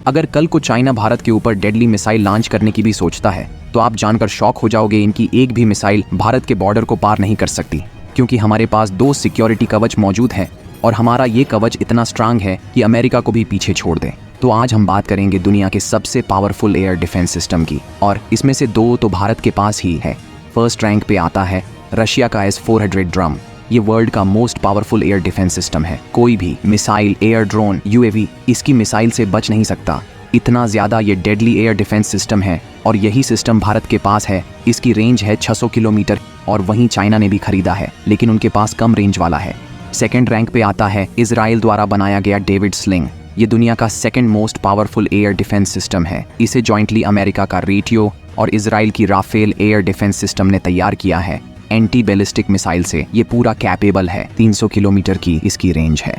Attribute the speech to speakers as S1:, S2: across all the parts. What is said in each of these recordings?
S1: अगर कल को चाइना भारत के ऊपर डेडली मिसाइल लॉन्च करने की भी सोचता है तो आप जानकर शॉक हो जाओगे। इनकी एक भी मिसाइल भारत के बॉर्डर को पार नहीं कर सकती, क्योंकि हमारे पास 2 सिक्योरिटी कवच मौजूद है और हमारा ये कवच इतना स्ट्रांग है कि अमेरिका को भी पीछे छोड़ दे। तो आज हम बात करेंगे दुनिया के सबसे पावरफुल एयर डिफेंस सिस्टम की, और इसमें से 2 तो भारत के पास ही है। फर्स्ट रैंक पे आता है रशिया का S-400 ड्रम। ये वर्ल्ड का most powerful air defence system है। कोई भी मिसाइल, एयर ड्रोन, UAV इसकी मिसाइल से बच नहीं सकता। इतना ज़्यादा ये डेडली एयर डिफेंस सिस्टम है और यही सिस्टम भारत के पास है। इसकी रेंज है 600 किलोमीटर और वहीं चाइना ने भी खरीदा है, लेकिन उनके पास कम रेंज वाला है। सेकेंड रैंक पे आता है इजराइल द्वारा बनाया गया डेविड स्लिंग। ये दुनिया का second most powerful air defence system है। इसे जॉइंटली अमेरिका का रेटियो और इजराइल की राफेल एयर डिफेंस सिस्टम ने तैयार किया है। एंटी बैलिस्टिक मिसाइल से ये पूरा कैपेबल है। 300 किलोमीटर की इसकी रेंज है।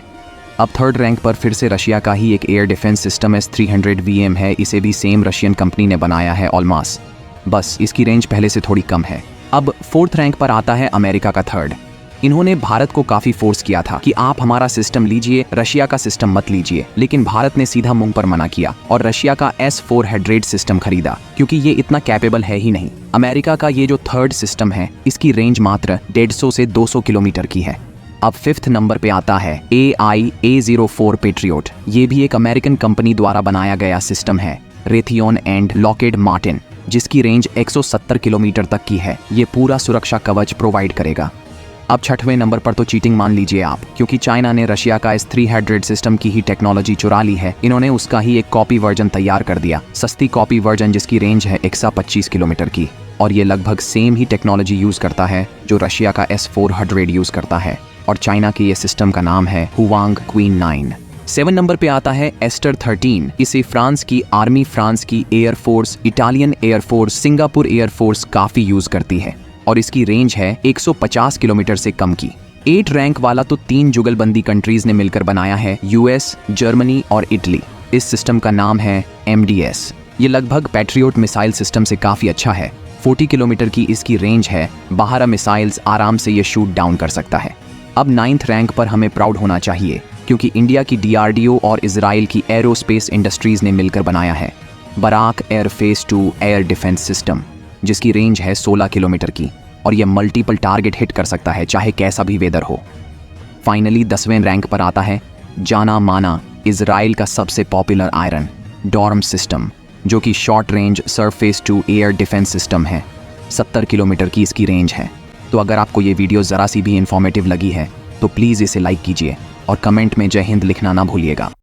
S1: अब थर्ड रैंक पर फिर से रशिया का ही एक air defence system S-300 VM है। इसे भी सेम रशियन कंपनी ने बनाया है ऑलमास, बस इसकी रेंज पहले से थोड़ी कम है। अब फोर्थ रैंक पर आता है अमेरिका का थर्ड। इन्होंने भारत को काफी फोर्स किया था कि आप हमारा सिस्टम लीजिए, रशिया का सिस्टम मत लीजिए, लेकिन भारत ने सीधा मुंह पर मना किया और रशिया का S-400 सिस्टम खरीदा, क्योंकि ये इतना कैपेबल है ही नहीं। अमेरिका का ये जो थर्ड सिस्टम है इसकी रेंज मात्र 150 से 200 किलोमीटर की है। अब फिफ्थ नंबर पे आता है AIA-04 पेट्रियोट। ये भी एक अमेरिकन कंपनी द्वारा बनाया गया सिस्टम है, रेथियोन एंड लॉकहीड मार्टिन, जिसकी रेंज 170 किलोमीटर तक की है। ये पूरा सुरक्षा कवच प्रोवाइड करेगा। अब छठवें नंबर पर तो चीटिंग मान लीजिए आप, क्योंकि चाइना ने रशिया का S-300 सिस्टम की ही टेक्नोलॉजी चुरा ली है। इन्होंने उसका ही एक कॉपी वर्जन तैयार कर दिया, सस्ती कॉपी वर्जन जिसकी रेंज है 125 किलोमीटर की, और ये लगभग सेम ही टेक्नोलॉजी यूज करता है जो रशिया का S-400 यूज करता है। और चाइना के ये सिस्टम का नाम है हुआंग क्वीन 9। 7 नंबर पे आता है एस्टर 13। इसे फ्रांस की आर्मी, फ्रांस की air force, Italian air force, Singapore air force काफी यूज करती है और इसकी रेंज है 150 किलोमीटर से कम की। 8 रैंक वाला तो 3 जुगलबंदी कंट्रीज ने मिलकर बनाया है, US, जर्मनी और इटली। इस सिस्टम का नाम है MDS। ये लगभग पैट्रियोट मिसाइल सिस्टम से काफी अच्छा है। 40 किलोमीटर की इसकी रेंज है। 12 मिसाइल्स आराम से ये शूट डाउन कर सकता है। अब 9th रैंक पर हमें प्राउड होना चाहिए, क्योंकि इंडिया की DRDO और इजराइल की एरोस्पेस इंडस्ट्रीज ने मिलकर बनाया है बराक एयर फेस 2 एयर डिफेंस सिस्टम, जिसकी रेंज है 16 किलोमीटर की और यह मल्टीपल टारगेट हिट कर सकता है, चाहे कैसा भी वेदर हो। फाइनली 10वें रैंक पर आता है जाना माना इजराइल का सबसे पॉपुलर आयरन डॉर्म सिस्टम, जो कि short range surface to air defence system है। 70 किलोमीटर की इसकी रेंज है। तो अगर आपको ये वीडियो ज़रा सी भी इंफॉर्मेटिव लगी है तो प्लीज़ इसे लाइक कीजिए और कमेंट में जय हिंद लिखना ना भूलिएगा।